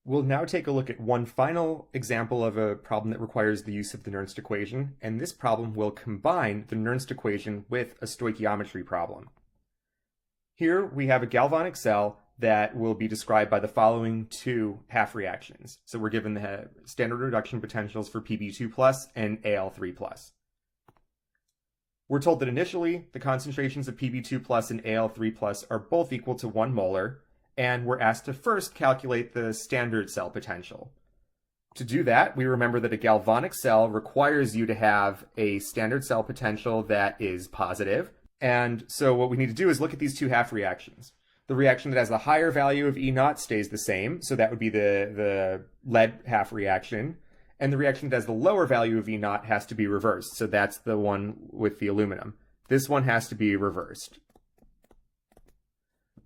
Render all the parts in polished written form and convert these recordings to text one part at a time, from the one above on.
We'll now take a look at one final example of a problem that requires the use of the Nernst equation, and this problem will combine the Nernst equation with a stoichiometry problem. Here we have a galvanic cell that will be described by the following two half reactions. So we're given the standard reduction potentials for Pb2+ and Al3+. We're told that initially the concentrations of Pb2+ and Al3+ are both equal to 1 molar, and we're asked to first calculate the standard cell potential. To do that, we remember that a galvanic cell requires you to have a standard cell potential that is positive. And so what we need to do is look at these two half reactions. The reaction that has the higher value of E0 stays the same, so that would be the lead half reaction. And the reaction that has the lower value of E0 has to be reversed, so that's the one with the aluminum. This one has to be reversed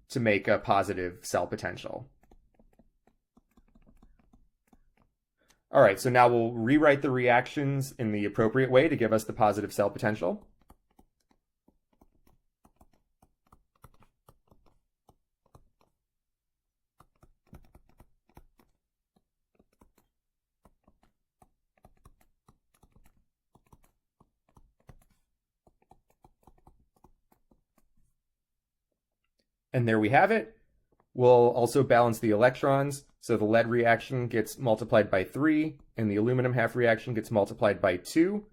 to make a positive cell potential. All right, so now we'll rewrite the reactions in the appropriate way to give us the positive cell potential. And there we have it. We'll also balance the electrons. So the lead reaction gets multiplied by 3, and the aluminum half reaction gets multiplied by 2.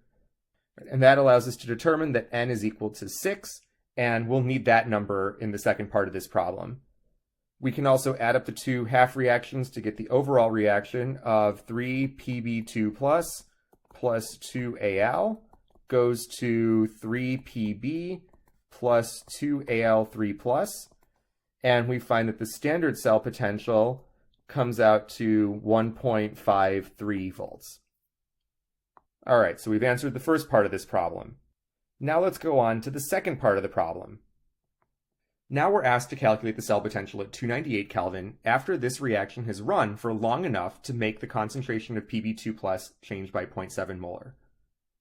And that allows us to determine that N is equal to 6, and we'll need that number in the second part of this problem. We can also add up the two half reactions to get the overall reaction of 3 Pb2 plus 2 Al goes to 3 Pb plus 2 Al3+. And we find that the standard cell potential comes out to 1.53 volts. All right, so we've answered the first part of this problem. Now let's go on to the second part of the problem. Now we're asked to calculate the cell potential at 298 Kelvin after this reaction has run for long enough to make the concentration of Pb2+ change by 0.7 molar.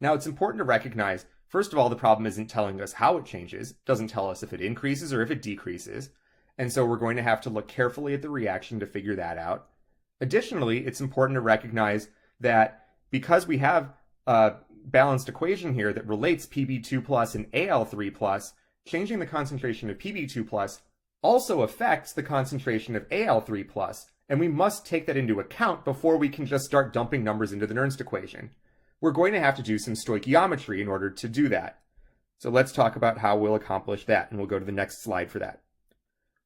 Now it's important to recognize, first of all, the problem isn't telling us how it changes. It doesn't tell us if it increases or if it decreases. And so we're going to have to look carefully at the reaction to figure that out. Additionally, it's important to recognize that because we have a balanced equation here that relates Pb2+ and Al3+, changing the concentration of Pb2+ also affects the concentration of Al3+, and we must take that into account before we can just start dumping numbers into the Nernst equation. We're going to have to do some stoichiometry in order to do that. So let's talk about how we'll accomplish that, and we'll go to the next slide for that.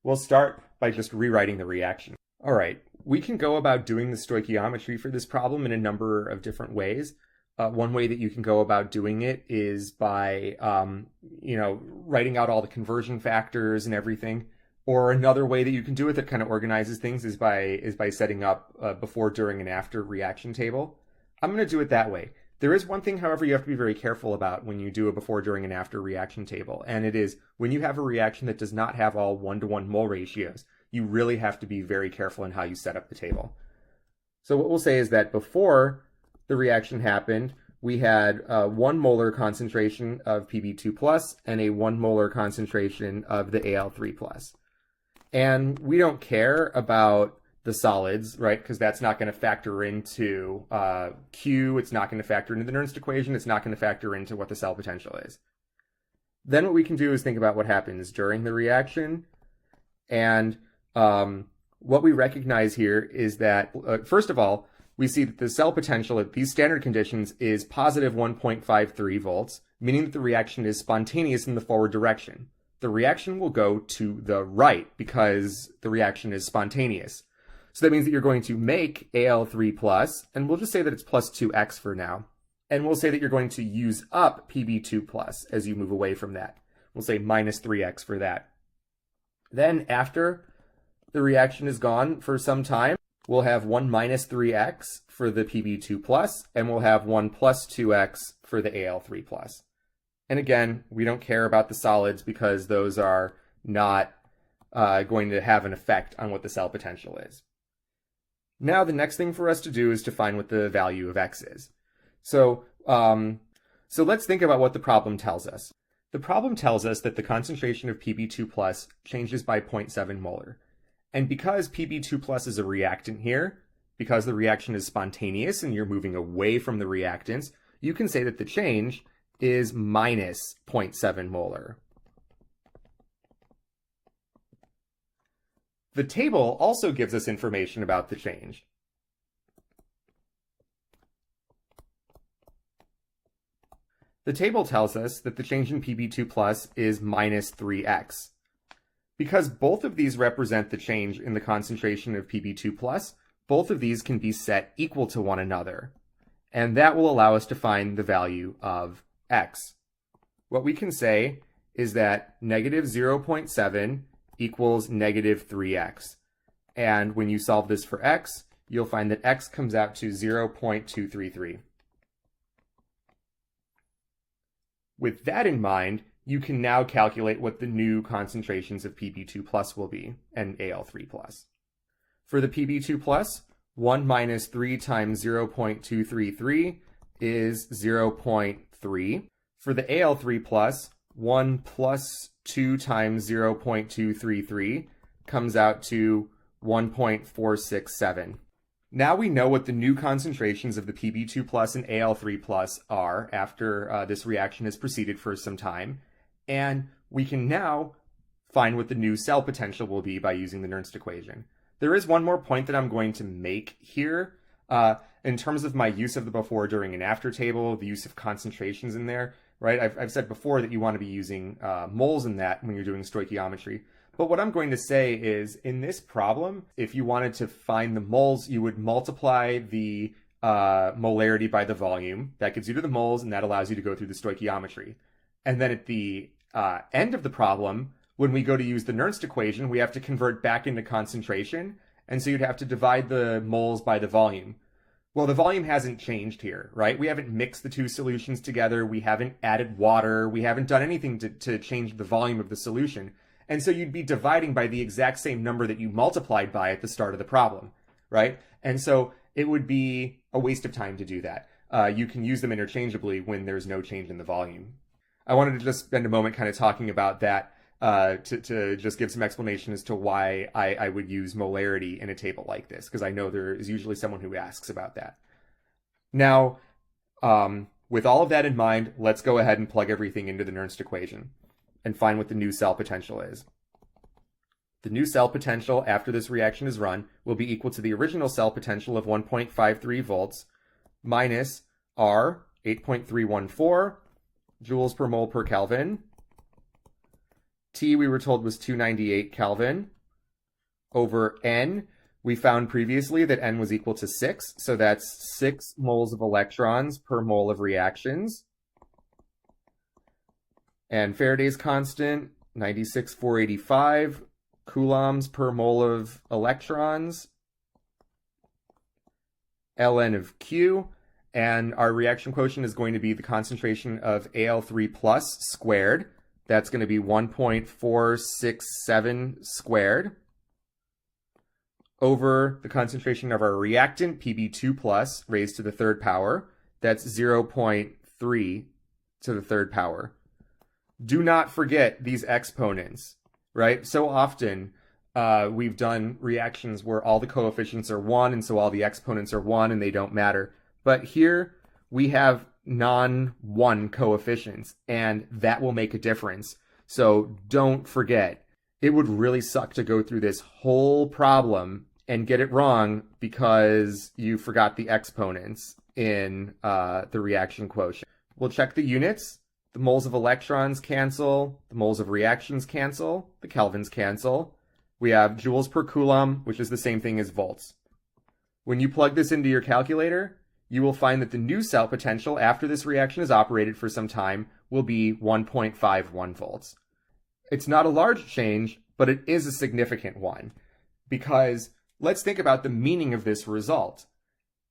We'll start by just rewriting the reaction. All right, we can go about doing the stoichiometry for this problem in a number of different ways. One way that you can go about doing it is by, writing out all the conversion factors and everything. Or another way that you can do it that kind of organizes things is by setting up a before, during, and after reaction table. I'm going to do it that way. There is one thing, however, you have to be very careful about when you do a before, during, and after reaction table, and it is when you have a reaction that does not have all 1-to-1 mole ratios, you really have to be very careful in how you set up the table. So what we'll say is that before the reaction happened, we had 1 molar concentration of Pb2+ and a 1 molar concentration of the Al3+. And we don't care about the solids, right? Because that's not going to factor into Q. It's not going to factor into the Nernst equation. It's not going to factor into what the cell potential is. Then what we can do is think about what happens during the reaction. And what we recognize here is that, first of all, we see that the cell potential at these standard conditions is positive 1.53 volts, meaning that the reaction is spontaneous in the forward direction. The reaction will go to the right because the reaction is spontaneous. So that means that you're going to make Al3+, and we'll just say that it's plus 2x for now. And we'll say that you're going to use up Pb2+ as you move away from that. We'll say minus 3x for that. Then after the reaction is gone for some time, we'll have 1 minus 3x for the Pb2+, and we'll have 1 plus 2x for the Al3+. And again, we don't care about the solids because those are not going to have an effect on what the cell potential is. Now the next thing for us to do is to find what the value of x is. So let's think about what the problem tells us. The problem tells us that the concentration of Pb2+ changes by 0.7 molar. And because Pb2+ is a reactant here, because the reaction is spontaneous and you're moving away from the reactants, you can say that the change is minus 0.7 molar. The table also gives us information about the change. The table tells us that the change in Pb2+ is minus 3x. Because both of these represent the change in the concentration of Pb2+, both of these can be set equal to one another. And that will allow us to find the value of x. What we can say is that negative 0.7 equals negative 3x. And when you solve this for x, you'll find that x comes out to 0.233. With that in mind, you can now calculate what the new concentrations of Pb2+ will be, and Al3+. For the Pb2+, 1 minus 3 times 0.233 is 0.3. For the Al3+, 1 plus 2 times 0.233 comes out to 1.467. Now we know what the new concentrations of the Pb2+ and Al3+ are after this reaction has proceeded for some time, and we can now find what the new cell potential will be by using the Nernst equation. There is one more point that I'm going to make here. In terms of my use of the before, during, and after table, the use of concentrations in there, right? I've said before that you want to be using moles in that when you're doing stoichiometry. But what I'm going to say is, in this problem, if you wanted to find the moles, you would multiply the molarity by the volume. That gets you to the moles, and that allows you to go through the stoichiometry. And then at the end of the problem, when we go to use the Nernst equation, we have to convert back into concentration. And so you'd have to divide the moles by the volume. Well, the volume hasn't changed here, right? We haven't mixed the two solutions together. We haven't added water. We haven't done anything to change the volume of the solution. And so you'd be dividing by the exact same number that you multiplied by at the start of the problem, right? And so it would be a waste of time to do that. You can use them interchangeably when there's no change in the volume. I wanted to just spend a moment kind of talking about that to just give some explanation as to why I would use molarity in a table like this, because I know there is usually someone who asks about that. Now, with all of that in mind, let's go ahead and plug everything into the Nernst equation and find what the new cell potential is. The new cell potential after this reaction is run will be equal to the original cell potential of 1.53 volts minus R, 8.314 joules per mole per Kelvin. T, we were told, was 298 Kelvin, over N. We found previously that N was equal to 6, so that's 6 moles of electrons per mole of reactions. And Faraday's constant, 96,485 coulombs per mole of electrons. Ln of Q, and our reaction quotient is going to be the concentration of Al3+ squared. That's going to be 1.467 squared over the concentration of our reactant, Pb2+, raised to the third power. That's 0.3 to the third power. Do not forget these exponents, right? So often we've done reactions where all the coefficients are 1, and so all the exponents are 1, and they don't matter. But here we have non-1 coefficients, and that will make a difference. So don't forget. It would really suck to go through this whole problem and get it wrong because you forgot the exponents in the reaction quotient. We'll check the units. The moles of electrons cancel, the moles of reactions cancel, the kelvins cancel. We have joules per coulomb, which is the same thing as volts. When you plug this into your calculator, you will find that the new cell potential after this reaction is operated for some time will be 1.51 volts. It's not a large change, but it is a significant one, because let's think about the meaning of this result.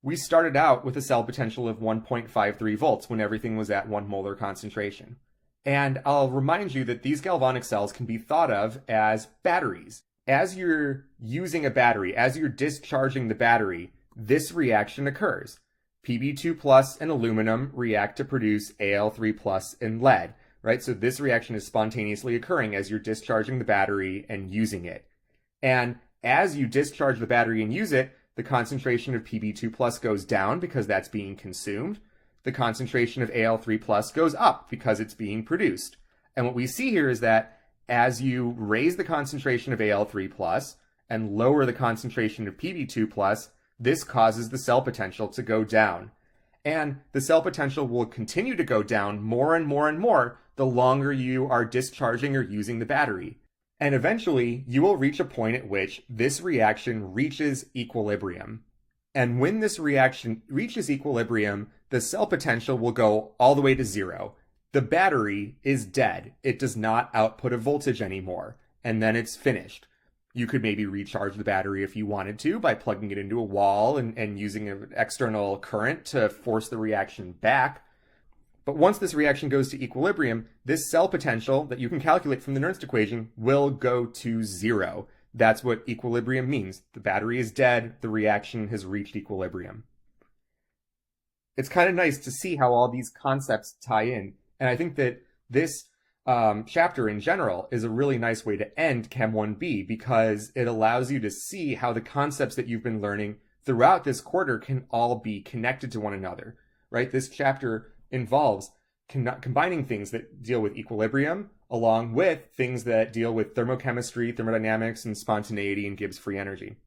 We started out with a cell potential of 1.53 volts when everything was at 1 molar concentration. And I'll remind you that these galvanic cells can be thought of as batteries. As you're using a battery, as you're discharging the battery, this reaction occurs. Pb2+ and aluminum react to produce Al3+ and lead, right? So this reaction is spontaneously occurring as you're discharging the battery and using it. And as you discharge the battery and use it, the concentration of Pb2 plus goes down because that's being consumed. The concentration of Al3 plus goes up because it's being produced. And what we see here is that as you raise the concentration of Al3 plus and lower the concentration of Pb2 plus, this causes the cell potential to go down. And the cell potential will continue to go down more and more and more the longer you are discharging or using the battery. And eventually, you will reach a point at which this reaction reaches equilibrium. And when this reaction reaches equilibrium, the cell potential will go all the way to zero. The battery is dead. It does not output a voltage anymore. And then it's finished. You could maybe recharge the battery if you wanted to by plugging it into a wall and using an external current to force the reaction back. But once this reaction goes to equilibrium, this cell potential that you can calculate from the Nernst equation will go to zero. That's what equilibrium means. The battery is dead. The reaction has reached equilibrium. It's kind of nice to see how all these concepts tie in. And I think that this chapter in general is a really nice way to end Chem 1B because it allows you to see how the concepts that you've been learning throughout this quarter can all be connected to one another, right? This chapter involves combining things that deal with equilibrium along with things that deal with thermochemistry, thermodynamics, and spontaneity and Gibbs free energy.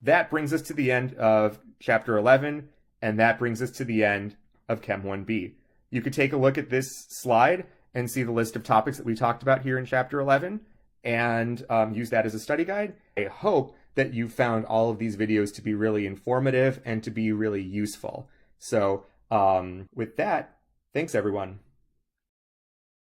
That brings us to the end of chapter 11, and that brings us to the end of Chem 1B. You could take a look at this slide and see the list of topics that we talked about here in chapter 11 and use that as a study guide. I hope that you found all of these videos to be really informative and to be really useful. So with that, thanks everyone.